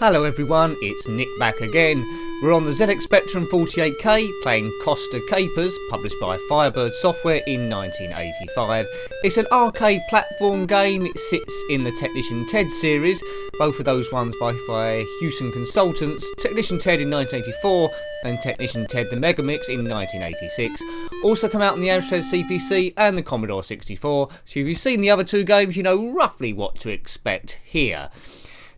Hello everyone, it's Nick back again. We're on the ZX Spectrum 48K playing Costa Capers, published by Firebird Software in 1985. It's an arcade platform game. It sits in the Technician Ted series, both of those ones by Hewson Consultants, Technician Ted in 1984 and Technician Ted the Megamix in 1986. Also come out on the Amstrad CPC and the Commodore 64, so if you've seen the other two games you know roughly what to expect here.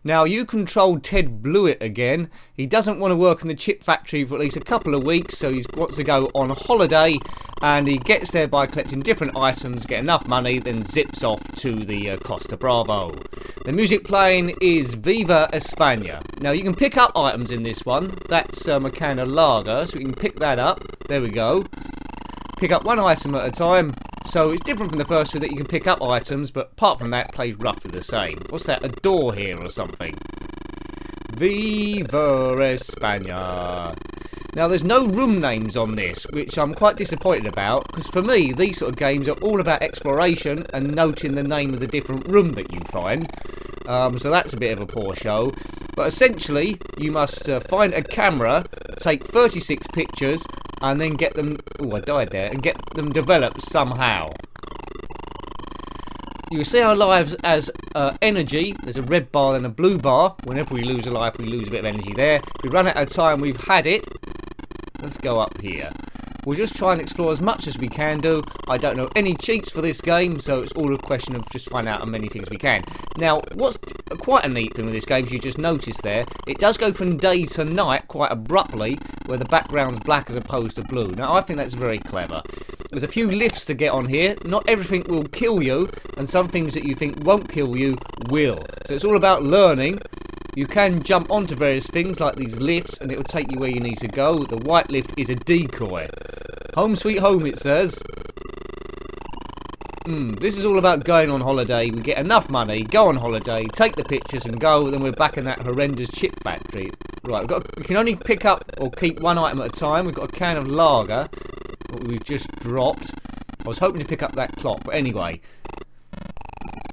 Now, you controlled Ted Blewett again. He doesn't want to work in the chip factory for at least a couple of weeks, so he wants to go on holiday, and he gets there by collecting different items, get enough money, then zips off to the Costa Bravo. The music playing is Viva España. Now, you can pick up items in this one. That's a can of lager, so we can pick that up. There we go. Pick up one item at a time. So it's different from the first two that you can pick up items, but apart from that, it plays roughly the same. What's that, a door here or something? Viva España. Now there's no room names on this, which I'm quite disappointed about, because for me, these sort of games are all about exploration and noting the name of the different room that you find. So that's a bit of a poor show. But essentially, you must find a camera, take 36 pictures, and then get them, oh I died there, and get them developed somehow. You see our lives as energy. There's a red bar and a blue bar. Whenever we lose a life, we lose a bit of energy there. If we run out of time, we've had it. Let's go up here. We'll just try and explore as much as we can do. I don't know any cheats for this game, so it's all a question of just finding out how many things we can. Now, what's quite a neat thing with this game, as you just noticed there, it does go from day to night quite abruptly, where the background's black as opposed to blue. Now, I think that's very clever. There's a few lifts to get on here. Not everything will kill you, and some things that you think won't kill you will. So it's all about learning. You can jump onto various things like these lifts and it will take you where you need to go. The white lift is a decoy. Home sweet home, it says. This is all about going on holiday. We get enough money, go on holiday, take the pictures and go, then we're back in that horrendous chip factory. Right, we can only pick up or keep one item at a time. We've got a can of lager that we've just dropped. I was hoping to pick up that clock, but anyway.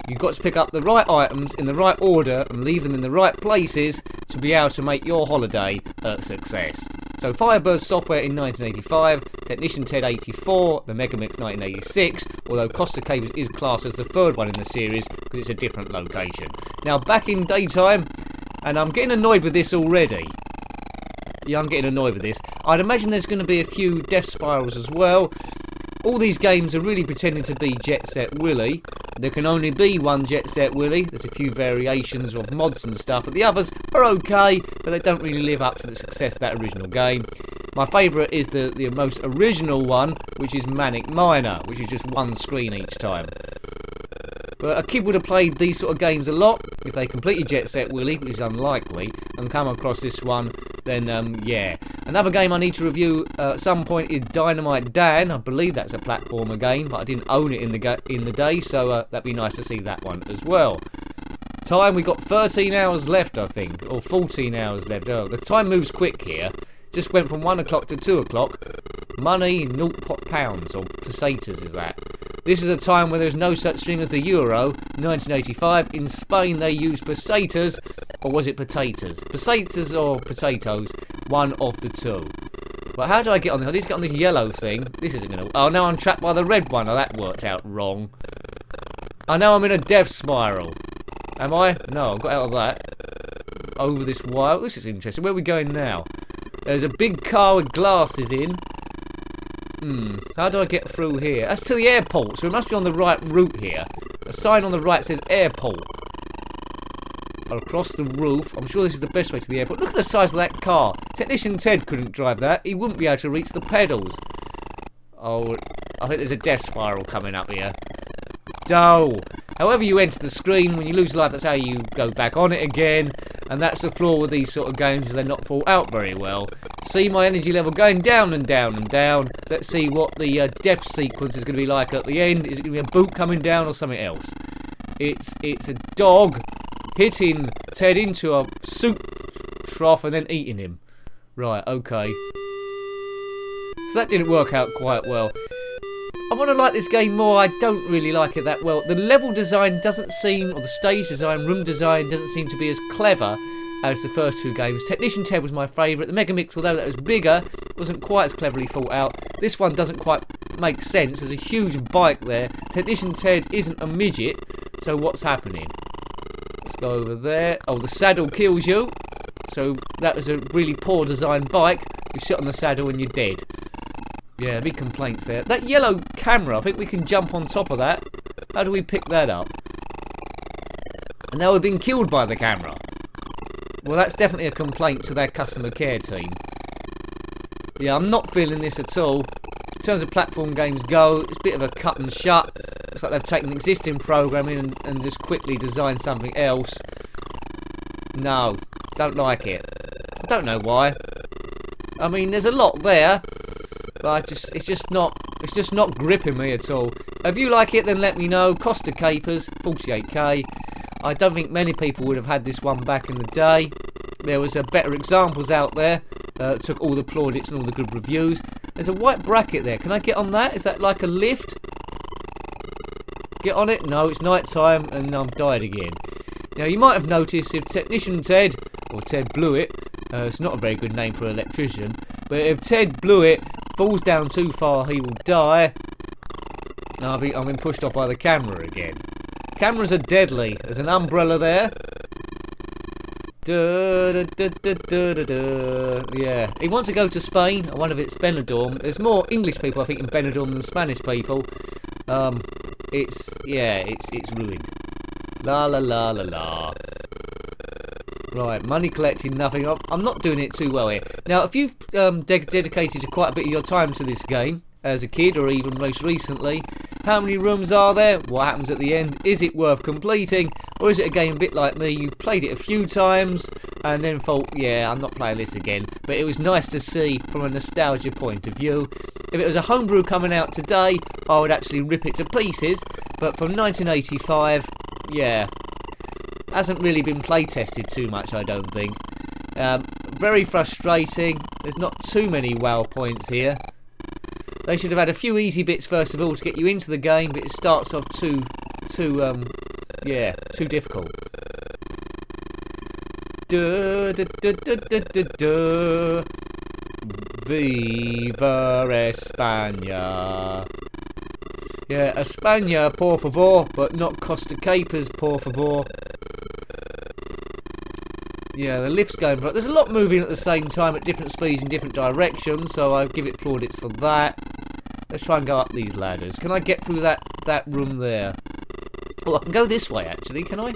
You've got to pick up the right items in the right order and leave them in the right places to be able to make your holiday a success. So Firebird Software in 1985, Technician Ted 84, the Megamix 1986, although Costa Capers is classed as the third one in the series because it's a different location. Now back in daytime, and I'm getting annoyed with this already. Yeah, I'm getting annoyed with this. I'd imagine there's going to be a few death spirals as well. All these games are really pretending to be Jet Set Willy. There can only be one Jet Set Willy. There's a few variations of mods and stuff, but the others are okay, but they don't really live up to the success of that original game. My favourite is the most original one, which is Manic Miner, which is just one screen each time. But a kid would have played these sort of games a lot if they completed Jet Set Willy, which is unlikely, and come across this one, then yeah. Another game I need to review at some point is Dynamite Dan. I believe that's a platformer game, but I didn't own it in the day, so that'd be nice to see that one as well. Time, we got 13 hours left, I think, or 14 hours left. Oh, the time moves quick here. Just went from 1 o'clock to 2 o'clock. Money, £0 or pesetas is that. This is a time where there's no such thing as the euro. 1985, in Spain they used pesetas, or was it potatoes? Pesetas or potatoes, one of the two. But how do I get on this? I need to get on this yellow thing. This isn't going to... Oh, now I'm trapped by the red one. Oh, that worked out wrong. I know I'm in a death spiral. Am I? No, I've got out of that. Over this wire. This is interesting. Where are we going now? There's a big car with glasses in. How do I get through here? That's to the airport, so we must be on the right route here. A sign on the right says airport. I'll cross the roof. I'm sure this is the best way to the airport. Look at the size of that car. Technician Ted couldn't drive that. He wouldn't be able to reach the pedals. Oh, I think there's a death spiral coming up here. No. However you enter the screen, when you lose life, that's how you go back on it again. And that's the flaw with these sort of games, they not fall out very well. See my energy level going down and down and down. Let's see what the death sequence is going to be like at the end. Is it going to be a boot coming down or something else? It's a dog hitting Ted into a soup trough and then eating him. Right, okay. So that didn't work out quite well. I want to like this game more. I don't really like it that well. The level design doesn't seem, or the stage design, room design doesn't seem to be as clever as the first two games. Technician Ted was my favourite. The Megamix, although that was bigger, wasn't quite as cleverly thought out. This one doesn't quite make sense. There's a huge bike there. Technician Ted isn't a midget, so what's happening? Let's go over there. Oh, the saddle kills you. So that was a really poor designed bike. You sit on the saddle and you're dead. Yeah, big complaints there. That yellow camera, I think we can jump on top of that. How do we pick that up? And now we're being killed by the camera. Well, that's definitely a complaint to their customer care team. Yeah, I'm not feeling this at all. In terms of platform games go, it's a bit of a cut and shut. Looks like they've taken existing programming and just quickly designed something else. No, don't like it. I don't know why. I mean, there's a lot there, but it's just not gripping me at all. If you like it, then let me know. COSTA CAPERS, 48k. I don't think many people would have had this one back in the day. There was better examples out there. Took all the plaudits and all the good reviews. There's a white bracket there. Can I get on that? Is that like a lift? Get on it? No, it's night time and I've died again. Now, you might have noticed if Technician Ted, or Ted Blewett, it's not a very good name for an electrician, but if Ted Blewett falls down too far, he will die. I've been pushed off by the camera again. Cameras are deadly. There's an umbrella there. Yeah, he wants to go to Spain. I wonder if it's Benidorm. There's more English people, I think, in Benidorm than Spanish people. It's ruined. La la la la la. Right, money collecting, nothing. I'm not doing it too well here. Now, if you've dedicated quite a bit of your time to this game, as a kid or even most recently, how many rooms are there? What happens at the end? Is it worth completing? Or is it a game a bit like me? You played it a few times and then thought, yeah, I'm not playing this again. But it was nice to see from a nostalgia point of view. If it was a homebrew coming out today, I would actually rip it to pieces. But from 1985, yeah, hasn't really been play tested too much, I don't think. Very frustrating. There's not too many wow points here. They should have had a few easy bits first of all to get you into the game, but it starts off too difficult. Viva España. Yeah, España, por favor, but not Costa Capers, por favor. Yeah, the lift's going, but there's a lot moving at the same time at different speeds in different directions, so I give it plaudits for that. Let's try and go up these ladders. Can I get through that room there? Oh, I can go this way, actually, can I?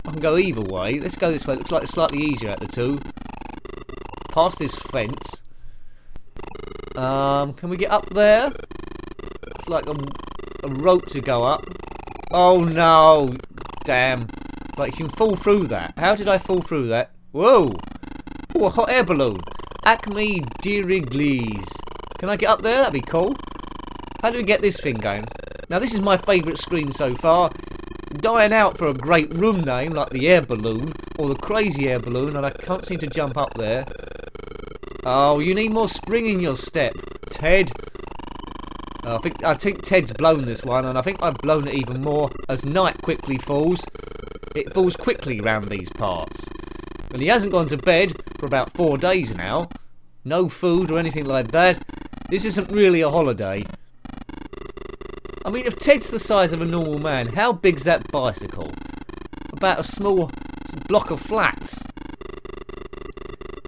I can go either way. Let's go this way. It looks like it's slightly easier at the two. Past this fence. Can we get up there? It's like a rope to go up. Oh, no. Damn. Right, you can fall through that. How did I fall through that? Whoa! Oh, a hot air balloon. Acme Diriglees. Can I get up there? That'd be cool. How do we get this thing going? Now, this is my favourite screen so far. Dying out for a great room name like the air balloon or the crazy air balloon, and I can't seem to jump up there. Oh, you need more spring in your step, Ted. I think Ted's blown this one, and I think I've blown it even more as night quickly falls. It falls quickly round these parts. Well, he hasn't gone to bed for about 4 days now. No food or anything like that. This isn't really a holiday. I mean, if Ted's the size of a normal man, how big's that bicycle? About a small block of flats.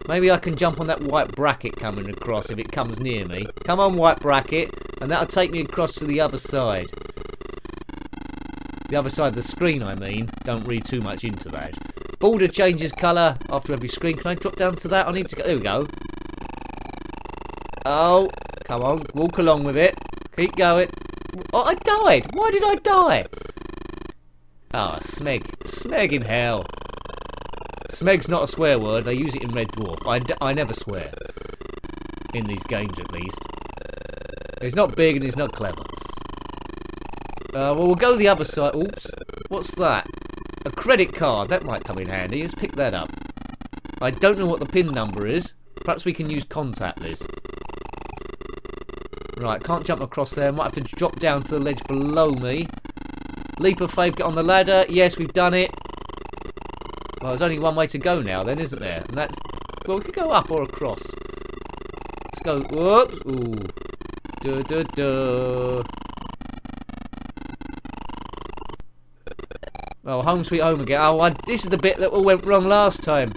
Maybe I can jump on that white bracket coming across if it comes near me. Come on, white bracket, and that'll take me across to the other side. The other side of the screen, I mean. Don't read too much into that. Border changes colour after every screen. Can I drop down to that? I need to go. There we go. Oh, come on. Walk along with it. Keep going. Oh, I died. Why did I die? Ah, oh, smeg. Smeg in hell. Smeg's not a swear word. They use it in Red Dwarf. I never swear. In these games, at least. It's not big and it's not clever. Well, we'll go the other side. Oops. What's that? A credit card. That might come in handy. Let's pick that up. I don't know what the PIN number is. Perhaps we can use contactless. Right, can't jump across there. Might have to drop down to the ledge below me. Leap of faith, get on the ladder. Yes, we've done it. Well, there's only one way to go now then, isn't there? And that's... Well, we could go up or across. Let's go... Whoops! Ooh. Duh, duh, duh. Oh, home sweet home again. Oh, this is the bit that all went wrong last time.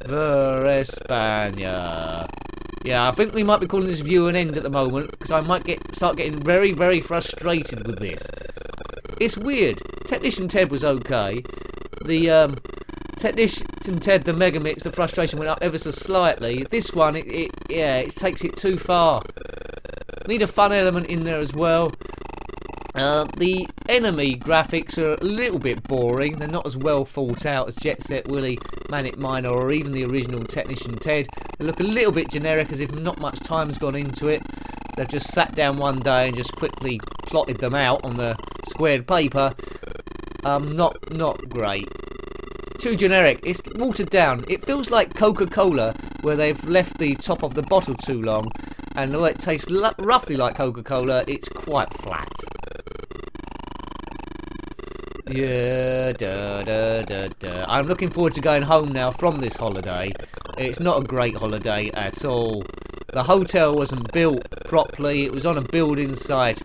Ver España. Yeah, I think we might be calling this view an end at the moment, because I might start getting very, very frustrated with this. It's weird. Technician Ted was okay. The Technician Ted, the Megamix, the frustration went up ever so slightly. This one, it takes it too far. Need a fun element in there as well. The enemy graphics are a little bit boring. They're not as well thought out as Jet Set Willy, Manic Miner, or even the original Technician Ted. They look a little bit generic, as if not much time's gone into it. They've just sat down one day and just quickly plotted them out on the squared paper. Not great. Too generic. It's watered down. It feels like Coca-Cola, where they've left the top of the bottle too long, and although it tastes roughly like Coca-Cola, it's quite flat. Yeah, I'm looking forward to going home now from this holiday. It's not a great holiday at all. The hotel wasn't built properly. It was on a building site,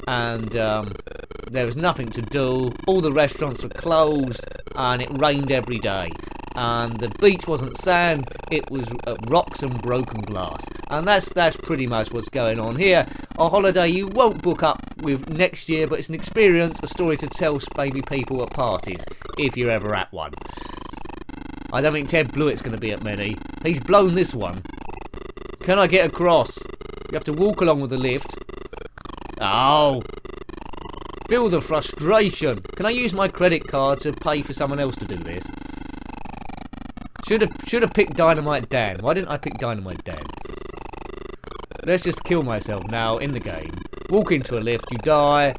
and there was nothing to do. All the restaurants were closed, and it rained every day. And the beach wasn't sand, it was rocks and broken glass. And that's pretty much what's going on here. A holiday you won't book up with next year, but it's an experience, a story to tell maybe people at parties, if you're ever at one. I don't think Ted Blewett's going to be at many. He's blown this one. Can I get across? You have to walk along with the lift. Oh! Feel the frustration. Can I use my credit card to pay for someone else to do this? Should have picked Dynamite Dan. Why didn't I pick Dynamite Dan? Let's just kill myself now in the game. Walk into a lift, you die.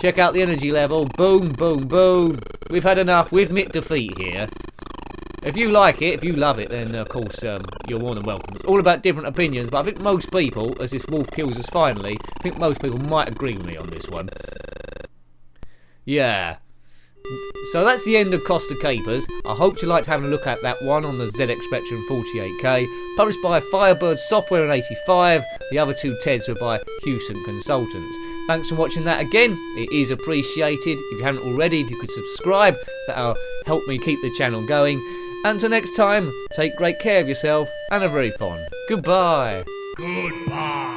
Check out the energy level. Boom, boom, boom. We've had enough. We admit defeat here. If you like it, if you love it, then of course you're more than welcome. It's all about different opinions, but I think most people, as this wolf kills us finally, I think most people might agree with me on this one. Yeah. So that's the end of Costa Capers. I hope you liked having a look at that one on the ZX Spectrum 48K. Published by Firebird Software in '85. The other two TEDs were by Houston Consultants. Thanks for watching that again. It is appreciated. If you haven't already, if you could subscribe, that'll help me keep the channel going. Until next time, take great care of yourself and are very fond. Goodbye. Goodbye.